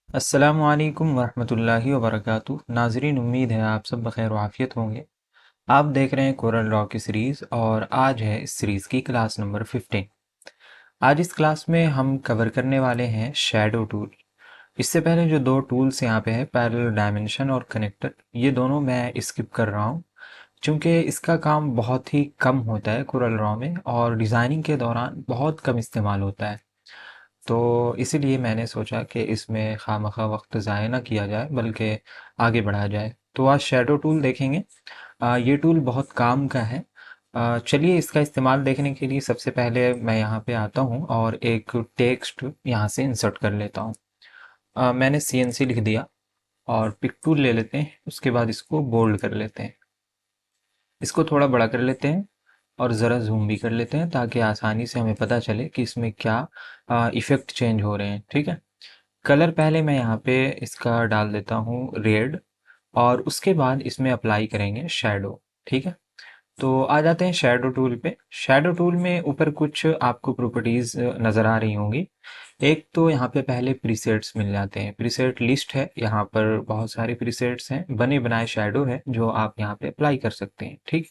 अस्सलामुअलैकुम वरहमतुल्लाहि वबरकातुहू। नाजरीन, उम्मीद है आप सब बखैर वाफ़ियत होंगे। आप देख रहे हैं कोरल रॉ की सीरीज़ और आज है इस सीरीज़ की क्लास नंबर 15। आज इस क्लास में हम कवर करने वाले हैं शैडो टूल। इससे पहले जो दो टूल्स यहाँ पे हैं, पैरेलल डायमेंशन और कनेक्टर, ये दोनों मैं स्किप कर रहा हूँ क्योंकि इसका काम बहुत ही कम होता है कोरल रॉ में और डिज़ाइनिंग के दौरान बहुत कम इस्तेमाल होता है। तो इसीलिए मैंने सोचा कि इसमें खामखा वक्त ज़ाया ना किया जाए बल्कि आगे बढ़ा जाए। तो आज शैडो टूल देखेंगे। ये टूल बहुत काम का है। चलिए इसका इस्तेमाल देखने के लिए सबसे पहले मैं यहाँ पे आता हूँ और एक टेक्स्ट यहाँ से इंसर्ट कर लेता हूँ। मैंने CNC लिख दिया और पिक टूल ले लेते हैं, उसके बाद इसको बोल्ड कर लेते हैं, इसको थोड़ा बड़ा कर लेते हैं और ज़रा जूम भी कर लेते हैं ताकि आसानी से हमें पता चले कि इसमें क्या इफ़ेक्ट चेंज हो रहे हैं। ठीक है। कलर पहले मैं यहाँ पे इसका डाल देता हूँ रेड और उसके बाद इसमें अप्लाई करेंगे शैडो। ठीक है। तो आ जाते हैं शैडो टूल पे। शैडो टूल में ऊपर कुछ आपको प्रॉपर्टीज़ नज़र आ रही होंगी। एक तो यहाँ पे पहले प्रीसेट्स मिल जाते हैं, प्रीसेट लिस्ट है, यहाँ पर बहुत सारे प्रीसेट्स हैं, बने बनाए शैडो है जो आप यहाँ पे अप्लाई कर सकते हैं। ठीक।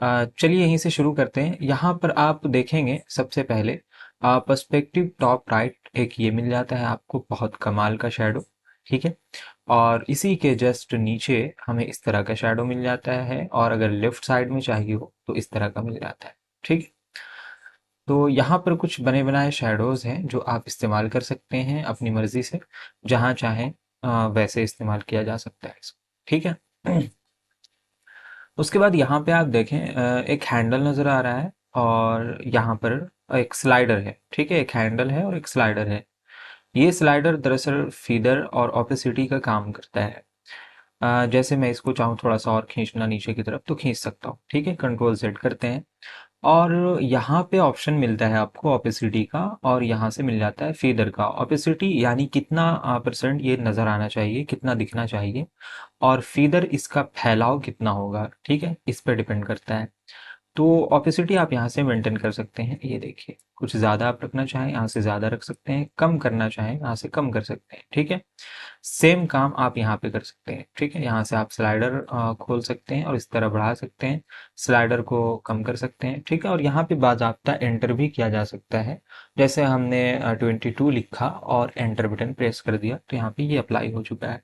चलिए यहीं से शुरू करते हैं। यहाँ पर आप देखेंगे सबसे पहले पर्सपेक्टिव टॉप राइट एक ये मिल जाता है आपको, बहुत कमाल का शैडो। ठीक है। और इसी के जस्ट नीचे हमें इस तरह का शैडो मिल जाता है और अगर लेफ्ट साइड में चाहिए हो तो इस तरह का मिल जाता है। ठीक है। तो यहाँ पर कुछ बने बनाए शैडोज हैं जो आप इस्तेमाल कर सकते हैं अपनी मर्जी से, जहाँ चाहें वैसे इस्तेमाल किया जा सकता है इसको। ठीक है। उसके बाद यहाँ पे आप देखें एक हैंडल नज़र आ रहा है और यहाँ पर एक स्लाइडर है। ठीक है। एक हैंडल है और एक स्लाइडर है। ये स्लाइडर दरअसल फीदर और ओपेसिटी का काम करता है। जैसे मैं इसको चाहूँ थोड़ा सा और खींचना नीचे की तरफ तो खींच सकता हूँ। ठीक है। कंट्रोल Z करते हैं और यहाँ पे ऑप्शन मिलता है आपको ओपेसिटी का और यहाँ से मिल जाता है फीदर का। ओपेसिटी यानी कितना परसेंट ये नज़र आना चाहिए, कितना दिखना चाहिए, और फीदर इसका फैलाव कितना होगा। ठीक है। इस पर डिपेंड करता है। तो ऑपेसिटी आप यहाँ से मेंटेन कर सकते हैं। ये देखिए, कुछ ज़्यादा आप रखना चाहें यहाँ से ज़्यादा रख सकते हैं, कम करना चाहें यहाँ से कम कर सकते हैं। ठीक है। सेम काम आप यहाँ पे कर सकते हैं। ठीक है। यहाँ से आप स्लाइडर खोल सकते हैं और इस तरह बढ़ा सकते हैं, स्लाइडर को कम कर सकते हैं। ठीक है। और यहाँ पे बाज़ाब्ता एंटर भी किया जा सकता है। जैसे हमने 22 लिखा और एंटर बटन प्रेस कर दिया तो यहाँ पे ये अप्लाई हो चुका है।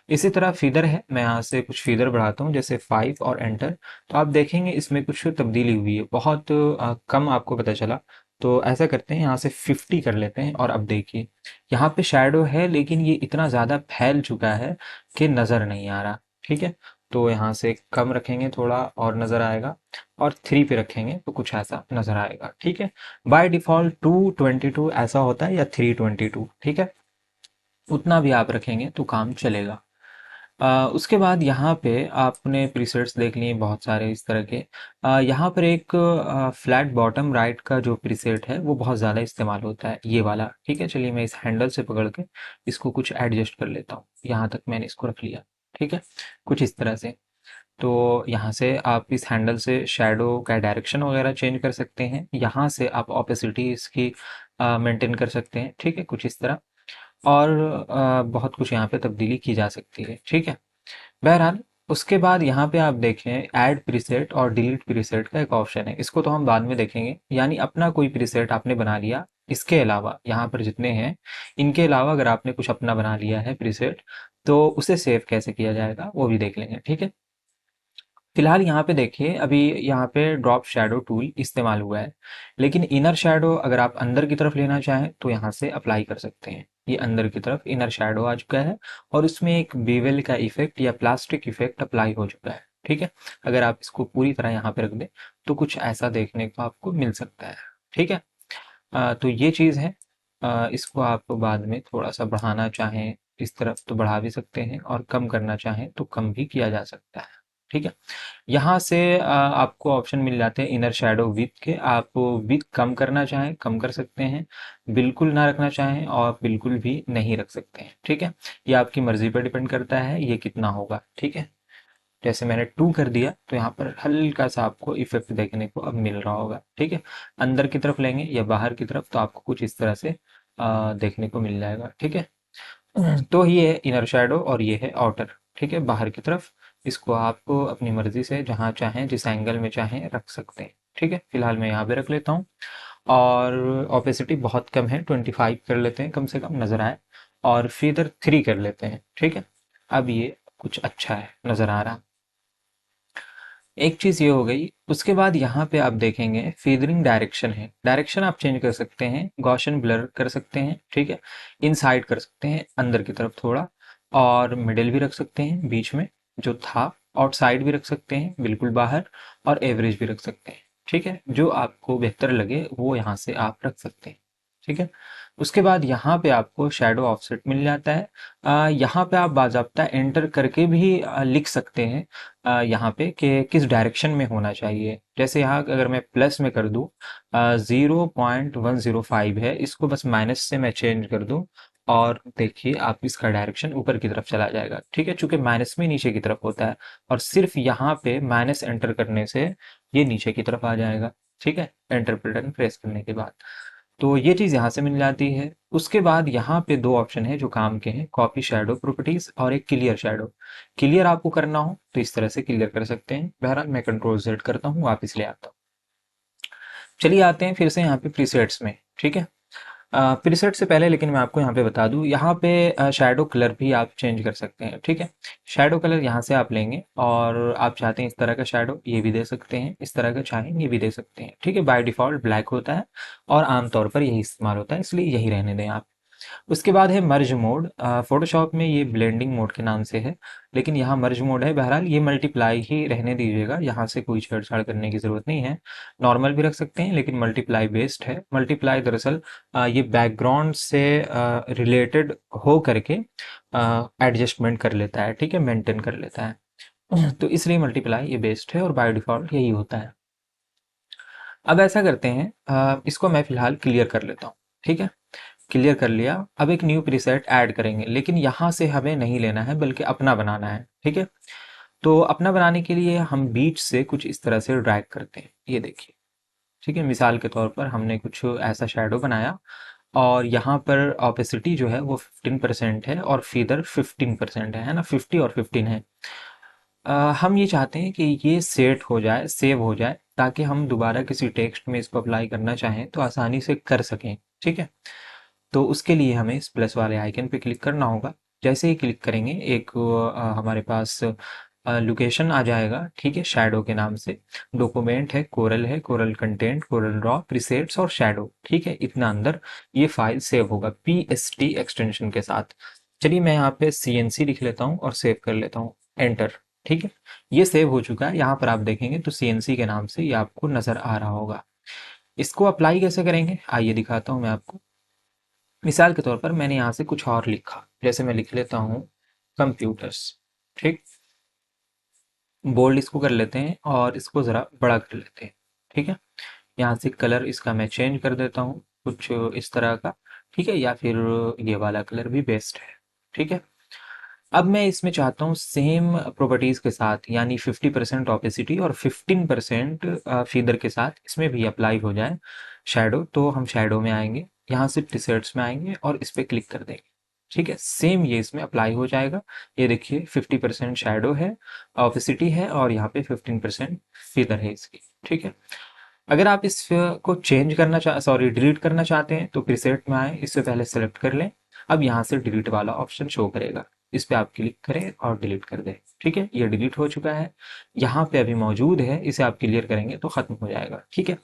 इसी तरह फीदर है, मैं यहाँ से कुछ फीदर बढ़ाता हूँ जैसे 5 और एंटर, तो आप देखेंगे इसमें कुछ तब्दीली हुई है, बहुत कम आपको पता चला। तो ऐसा करते हैं, यहाँ से 50 कर लेते हैं और अब देखिए यहाँ पे शैडो है लेकिन ये इतना ज़्यादा फैल चुका है कि नज़र नहीं आ रहा। ठीक है। तो यहाँ से कम रखेंगे थोड़ा और नज़र आएगा, और 3 पे रखेंगे तो कुछ ऐसा नज़र आएगा। ठीक है। बाय डिफ़ॉल्ट 222 ऐसा होता है या 322। ठीक है। उतना भी आप रखेंगे तो काम चलेगा। उसके बाद यहाँ पे आपने प्रीसेट्स देख लिए बहुत सारे इस तरह के। यहाँ पर एक फ्लैट बॉटम राइट का जो प्रीसेट है वो बहुत ज़्यादा इस्तेमाल होता है, ये वाला। ठीक है। चलिए मैं इस हैंडल से पकड़ के इसको कुछ एडजस्ट कर लेता हूँ। यहाँ तक मैंने इसको रख लिया। ठीक है। कुछ इस तरह से। तो यहाँ से आप इस हैंडल से शैडो का डायरेक्शन वगैरह चेंज कर सकते हैं। यहाँ से आप ऑपेसिटी इसकी मेंटेन कर सकते हैं। ठीक है। कुछ इस तरह। और बहुत कुछ यहाँ पे तब्दीली की जा सकती है। ठीक है। बहरहाल, उसके बाद यहाँ पे आप देखें ऐड प्रीसेट और डिलीट प्रीसेट का एक ऑप्शन है, इसको तो हम बाद में देखेंगे। यानी अपना कोई प्रीसेट आपने बना लिया, इसके अलावा यहाँ पर जितने हैं इनके अलावा अगर आपने कुछ अपना बना लिया है प्रीसेट, तो उसे सेव कैसे किया जाएगा वो भी देख लेंगे। ठीक है। फिलहाल यहाँ पे देखिए, अभी यहाँ पे ड्रॉप शैडो टूल इस्तेमाल हुआ है, लेकिन इनर शैडो अगर आप अंदर की तरफ लेना चाहें तो यहाँ से अप्लाई कर सकते हैं। ये अंदर की तरफ इनर शैडो आ चुका है और इसमें एक बेवेल का इफेक्ट या प्लास्टिक इफेक्ट अप्लाई हो चुका है। ठीक है। अगर आप इसको पूरी तरह यहाँ पे रख दें तो कुछ ऐसा देखने को आपको मिल सकता है। ठीक है। तो ये चीज़ है। इसको आप बाद में थोड़ा सा बढ़ाना चाहें इस तरफ तो बढ़ा भी सकते हैं और कम करना चाहें तो कम भी किया जा सकता है। ठीक है। यहाँ से आपको ऑप्शन मिल जाते हैं इनर शैडो विथ के, आप विथ कम करना चाहें कम कर सकते हैं, बिल्कुल ना रखना चाहें और बिल्कुल भी नहीं रख सकते हैं। ठीक है। ये आपकी मर्जी पर डिपेंड करता है ये कितना होगा। ठीक है। जैसे मैंने 2 कर दिया तो यहाँ पर हल्का सा आपको इफेक्ट देखने को अब मिल रहा होगा। ठीक है। अंदर की तरफ लेंगे या बाहर की तरफ तो आपको कुछ इस तरह से देखने को मिल जाएगा। ठीक है। तो ये है इनर शैडो और ये है आउटर, ठीक है, बाहर की तरफ। इसको आप अपनी मर्जी से जहाँ चाहें, जिस एंगल में चाहें रख सकते हैं, ठीक है। फिलहाल मैं यहाँ पे रख लेता हूँ, और ओपेसिटी बहुत कम है, 25 कर लेते हैं कम से कम नज़र आए, और फीदर 3 कर लेते हैं, ठीक है। अब ये कुछ अच्छा है, नज़र आ रहा। एक चीज़ ये हो गई। उसके बाद यहाँ पे आप देखेंगे फीदरिंग डायरेक्शन है, डायरेक्शन आप चेंज कर सकते हैं, गॉसियन ब्लर कर सकते हैं, ठीक है। इनसाइड कर सकते हैं, अंदर की तरफ थोड़ा, और मिडिल भी रख सकते हैं बीच में जो था, आउटसाइड भी रख सकते हैं बिल्कुल बाहर, और एवरेज भी रख सकते हैं, ठीक है। जो आपको बेहतर लगे वो यहाँ से आप रख सकते हैं, ठीक है। उसके बाद यहाँ पे आपको शैडो ऑफसेट मिल जाता है। यहाँ पे आप बाज़ाब्ता एंटर करके भी लिख सकते हैं यहाँ पे कि किस डायरेक्शन में होना चाहिए। जैसे यहाँ अगर मैं प्लस में कर दूँ, 0.105 है, इसको बस माइनस से मैं चेंज कर दूँ, और देखिए आप इसका डायरेक्शन ऊपर की तरफ चला जाएगा, ठीक है, चूंकि माइनस में नीचे की तरफ होता है, और सिर्फ यहाँ पे माइनस एंटर करने से ये नीचे की तरफ आ जाएगा, ठीक है, एंटर बटन प्रेस करने के बाद। तो ये चीज़ यहाँ से मिल जाती है। उसके बाद यहाँ पे दो ऑप्शन है जो काम के हैं, कॉपी शैडो प्रॉपर्टीज और एक क्लियर शैडो। क्लियर आपको करना हो तो इस तरह से क्लियर कर सकते हैं। बहरहाल मैं कंट्रोल जेड करता हूँ, वापस ले आता हूँ। चलिए आते हैं फिर से यहाँ पे प्रीसेट्स में, ठीक है। प्रीसेट से पहले लेकिन मैं आपको यहाँ पे बता दूँ, यहाँ पे शैडो कलर भी आप चेंज कर सकते हैं, ठीक है। शैडो कलर यहाँ से आप लेंगे, और आप चाहते हैं इस तरह का शैडो, ये भी दे सकते हैं, इस तरह का चाहें ये भी दे सकते हैं, ठीक है। बाय डिफ़ॉल्ट ब्लैक होता है, और आमतौर पर यही इस्तेमाल होता है, इसलिए यही रहने दें आप। उसके बाद है मर्ज मोड। फोटोशॉप में ये ब्लेंडिंग मोड के नाम से है, लेकिन यहाँ मर्ज मोड है। बहरहाल ये मल्टीप्लाई ही रहने दीजिएगा, यहाँ से कोई छेड़छाड़ करने की ज़रूरत नहीं है। नॉर्मल भी रख सकते हैं, लेकिन मल्टीप्लाई बेस्ड है। मल्टीप्लाई दरअसल ये बैकग्राउंड से रिलेटेड हो करके एडजस्टमेंट कर लेता है, ठीक है, मेंटेन कर लेता है। तो इसलिए मल्टीप्लाई ये बेस्ड है, और बाय डिफ़ॉल्ट यही होता है। अब ऐसा करते हैं, इसको मैं फ़िलहाल क्लियर कर लेता हूँ, ठीक है। क्लियर कर लिया। अब एक न्यू प्रीसेट ऐड करेंगे, लेकिन यहाँ से हमें नहीं लेना है बल्कि अपना बनाना है, ठीक है। तो अपना बनाने के लिए हम बीच से कुछ इस तरह से ड्रैग करते हैं, ये देखिए, ठीक है। मिसाल के तौर पर हमने कुछ ऐसा शैडो बनाया, और यहाँ पर ऑपेसिटी जो है वो 15% है, और फीदर 15% है ना, 50 और 15 है। हम ये चाहते हैं कि ये सेट हो जाए, सेव हो जाए, ताकि हम दोबारा किसी टेक्स्ट में इसको अप्लाई करना चाहें तो आसानी से कर सकें, ठीक है। तो उसके लिए हमें इस प्लस वाले आइकन पे क्लिक करना होगा। जैसे ही क्लिक करेंगे एक हमारे पास लोकेशन आ जाएगा, ठीक है, शैडो के नाम से। डॉक्यूमेंट है, coral content, coral raw, presets और शैडो, ठीक है, इतना अंदर ये फाइल सेव होगा PST एक्सटेंशन के साथ। चलिए मैं यहाँ पे CNC लिख लेता हूँ और सेव कर लेता हूँ, एंटर, ठीक है। ये सेव हो चुका है, यहाँ पर आप देखेंगे तो CNC के नाम से ये आपको नज़र आ रहा होगा। इसको अप्लाई कैसे करेंगे आइए दिखाता हूँ मैं आपको। मिसाल के तौर पर मैंने यहाँ से कुछ और लिखा, जैसे मैं लिख लेता हूँ कंप्यूटर्स, ठीक। बोल्ड इसको कर लेते हैं, और इसको ज़रा बड़ा कर लेते हैं, ठीक है। यहाँ से कलर इसका मैं चेंज कर देता हूँ कुछ इस तरह का, ठीक है, या फिर ये वाला कलर भी बेस्ट है, ठीक है। अब मैं इसमें चाहता हूँ सेम प्रॉपर्टीज़ के साथ, यानी 50% ऑपेसिटी और 15% फीदर के साथ इसमें भी अप्लाई हो जाए शैडो। तो हम शैडो में आएंगे, यहाँ से प्रीसेट्स में आएंगे, और इस पर क्लिक कर देंगे, ठीक है। सेम ये इसमें अप्लाई हो जाएगा। ये देखिए 50% शैडो है, ऑपेसिटी है, और यहाँ पे 15% फीदर है इसकी, ठीक है। अगर आप इस को चेंज करना सॉरी डिलीट करना चाहते हैं तो प्रीसेट में आए, इससे पहले सेलेक्ट कर लें। अब यहाँ से डिलीट वाला ऑप्शन शो करेगा, इस पे आप क्लिक करें और डिलीट कर दें, ठीक है। ये डिलीट हो चुका है, यहाँ पे अभी मौजूद है, इसे आप क्लियर करेंगे तो खत्म हो जाएगा, ठीक है।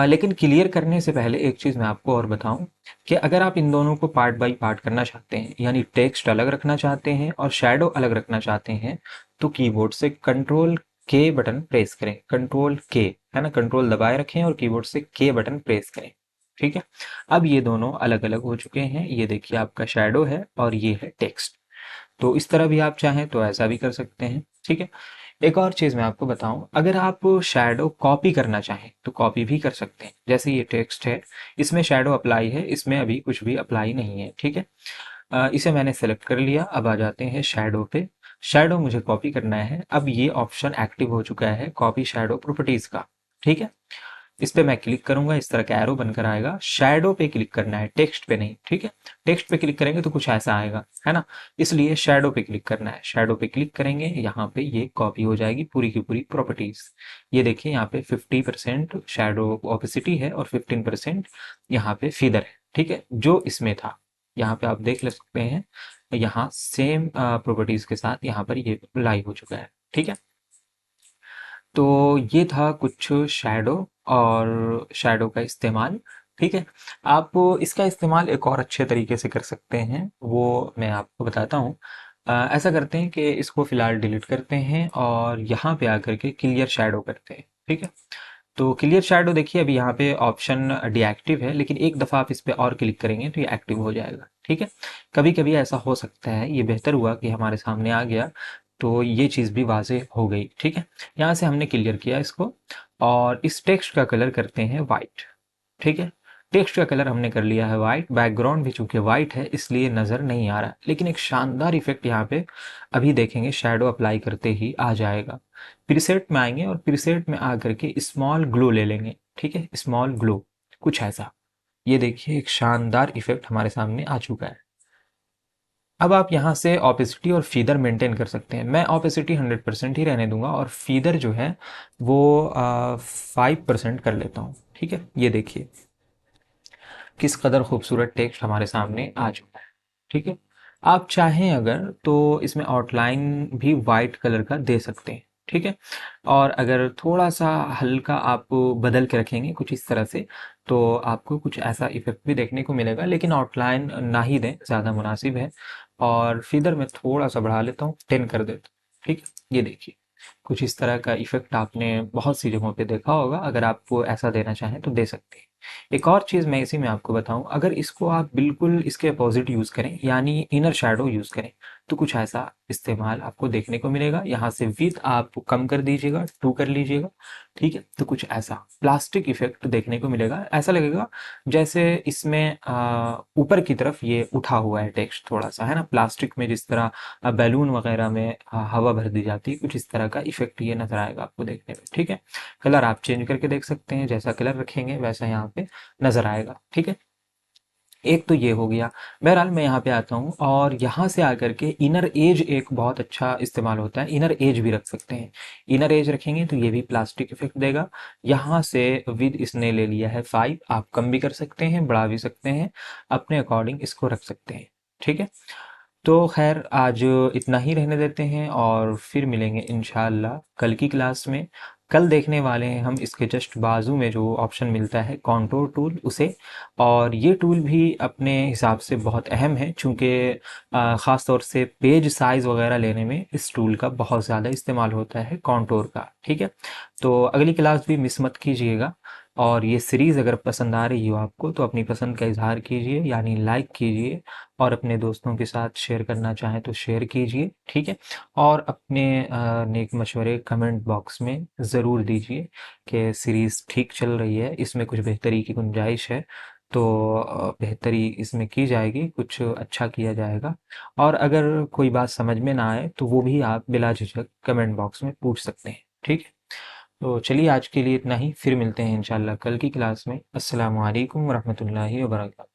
लेकिन क्लियर करने से पहले एक चीज़ मैं आपको और बताऊं, कि अगर आप इन दोनों को पार्ट बाय पार्ट करना चाहते हैं, यानी टेक्स्ट अलग रखना चाहते हैं और शैडो अलग रखना चाहते हैं, तो कीबोर्ड से कंट्रोल K बटन प्रेस करें, कंट्रोल K, है ना, कंट्रोल दबाए रखें और कीबोर्ड से K बटन प्रेस करें, ठीक है। अब ये दोनों अलग अलग हो चुके हैं, ये देखिए आपका शैडो है और ये है टेक्स्ट। तो इस तरह भी आप चाहें तो ऐसा भी कर सकते हैं, ठीक है। एक और चीज़ मैं आपको बताऊं, अगर आप शैडो कॉपी करना चाहें तो कॉपी भी कर सकते हैं। जैसे ये टेक्स्ट है, इसमें शैडो अप्लाई है, इसमें अभी कुछ भी अप्लाई नहीं है, ठीक है। इसे मैंने सेलेक्ट कर लिया। अब आ जाते हैं शैडो पे। शैडो मुझे कॉपी करना है, अब ये ऑप्शन एक्टिव हो चुका है कॉपी शैडो प्रॉपर्टीज का, ठीक है। इस पे मैं क्लिक करूंगा, इस तरह का एरो बनकर आएगा। शैडो पे क्लिक करना है, टेक्स्ट पे नहीं, ठीक है। टेक्स्ट पे क्लिक करेंगे तो कुछ ऐसा आएगा, है ना। इसलिए शैडो पे क्लिक करना है। शैडो पे क्लिक करेंगे, यहाँ पे ये कॉपी हो जाएगी पूरी की पूरी प्रॉपर्टीज। ये देखिए यहाँ पे 50% शैडो ऑपेसिटी है और 15% यहाँ पे फीदर है, ठीक है, जो इसमें था। यहाँ पे आप देख ले सकते हैं, यहाँ सेम प्रॉपर्टीज के साथ यहाँ पर ये लाइव हो चुका है, ठीक है। तो ये था कुछ शैडो और शैडो का इस्तेमाल, ठीक है। आप इसका इस्तेमाल एक और अच्छे तरीके से कर सकते हैं, वो मैं आपको बताता हूँ। ऐसा करते हैं कि इसको फिलहाल डिलीट करते हैं और यहाँ पे आकर के क्लियर शैडो करते हैं, ठीक है। तो क्लियर शैडो देखिए अभी यहाँ पे ऑप्शन डीएक्टिव है, लेकिन एक दफ़ा आप इस पे और क्लिक करेंगे तो ये एक्टिव हो जाएगा, ठीक है। कभी कभी ऐसा हो सकता है, ये बेहतर हुआ कि हमारे सामने आ गया, तो ये चीज़ भी वाज़ेह हो गई, ठीक है। यहाँ से हमने क्लियर किया इसको और इस टेक्स्ट का कलर करते हैं वाइट, ठीक है। टेक्स्ट का कलर हमने कर लिया है वाइट, बैकग्राउंड भी चूंकि वाइट है इसलिए नज़र नहीं आ रहा, लेकिन एक शानदार इफेक्ट यहाँ पे अभी देखेंगे शैडो अप्लाई करते ही आ जाएगा। प्रीसेट में आएंगे और प्रीसेट में आकर के स्मॉल ग्लो ले लेंगे, ठीक है, स्मॉल ग्लो, कुछ ऐसा। ये देखिए एक शानदार इफेक्ट हमारे सामने आ चुका है। अब आप यहाँ से ऑपेसिटी और फीदर मेंटेन कर सकते हैं। मैं ऑपेसिटी 100% ही रहने दूंगा और फीदर जो है वो 5% कर लेता हूँ, ठीक है। ये देखिए किस कदर खूबसूरत टेक्स्ट हमारे सामने आ चुका है, ठीक है। आप चाहें अगर तो इसमें आउटलाइन भी वाइट कलर का दे सकते हैं, ठीक है। और अगर थोड़ा सा हल्का आप बदल के रखेंगे कुछ इस तरह से, तो आपको कुछ ऐसा इफेक्ट भी देखने को मिलेगा, लेकिन आउटलाइन ना ही दें, ज़्यादा मुनासिब है। और फिदर में थोड़ा सा बढ़ा लेता हूँ, 10 कर देता हूँ, ठीक है। ये देखिए कुछ इस तरह का इफेक्ट आपने बहुत सी जगहों पे देखा होगा, अगर आपको ऐसा देना चाहें तो दे सकते हैं। एक और चीज़ मैं इसी में आपको बताऊं, अगर इसको आप बिल्कुल इसके अपोजिट यूज़ करें यानी इनर शैडो यूज़ करें, तो कुछ ऐसा इस्तेमाल आपको देखने को मिलेगा। यहाँ से विथ आप कम कर दीजिएगा, 2 कर लीजिएगा, ठीक है। तो कुछ ऐसा प्लास्टिक इफेक्ट देखने को मिलेगा, ऐसा लगेगा जैसे इसमें ऊपर की तरफ ये उठा हुआ है टेक्स्ट थोड़ा सा, है ना। प्लास्टिक में जिस तरह बैलून वगैरह में हवा भर दी जाती है, कुछ इस तरह का इफेक्ट ये नजर आएगा आपको देखने में, ठीक है। कलर आप चेंज करके देख सकते हैं, जैसा कलर रखेंगे वैसा यहाँ पे नजर आएगा, ठीक है। एक तो ये हो गया। बहरहाल मैं यहाँ पे आता हूँ और यहाँ से आकर के इनर एज एक बहुत अच्छा इस्तेमाल होता है, इनर एज भी रख सकते हैं। इनर एज रखेंगे तो ये भी प्लास्टिक इफेक्ट देगा। यहाँ से विद इसने ले लिया है 5, आप कम भी कर सकते हैं, बढ़ा भी सकते हैं, अपने अकॉर्डिंग इसको रख सकते हैं, ठीक है। तो खैर आज इतना ही रहने देते हैं और फिर मिलेंगे इंशाल्लाह कल की क्लास में। कल देखने वाले हैं हम इसके जस्ट बाजू में जो ऑप्शन मिलता है कॉन्टोर टूल, उसे। और ये टूल भी अपने हिसाब से बहुत अहम है, चूँकि ख़ास तौर से पेज साइज़ वगैरह लेने में इस टूल का बहुत ज़्यादा इस्तेमाल होता है कॉन्टोर का, ठीक है। तो अगली क्लास भी मिस मत कीजिएगा। और ये सीरीज़ अगर पसंद आ रही हो आपको तो अपनी पसंद का इजहार कीजिए, यानी लाइक कीजिए, और अपने दोस्तों के साथ शेयर करना चाहें तो शेयर कीजिए, ठीक है। और अपने नेक मशवरे कमेंट बॉक्स में ज़रूर दीजिए कि सीरीज़ ठीक चल रही है, इसमें कुछ बेहतरी की गुंजाइश है तो बेहतरी इसमें की जाएगी, कुछ अच्छा किया जाएगा। और अगर कोई बात समझ में ना आए तो वो भी आप बिला झिझक कमेंट बॉक्स में पूछ सकते हैं, ठीक है। तो चलिए आज के लिए इतना ही, फिर मिलते हैं इंशाल्लाह कल की क्लास में। अस्सलामु अलैकुम वरहमतुल्लाहि वबरकातुहू।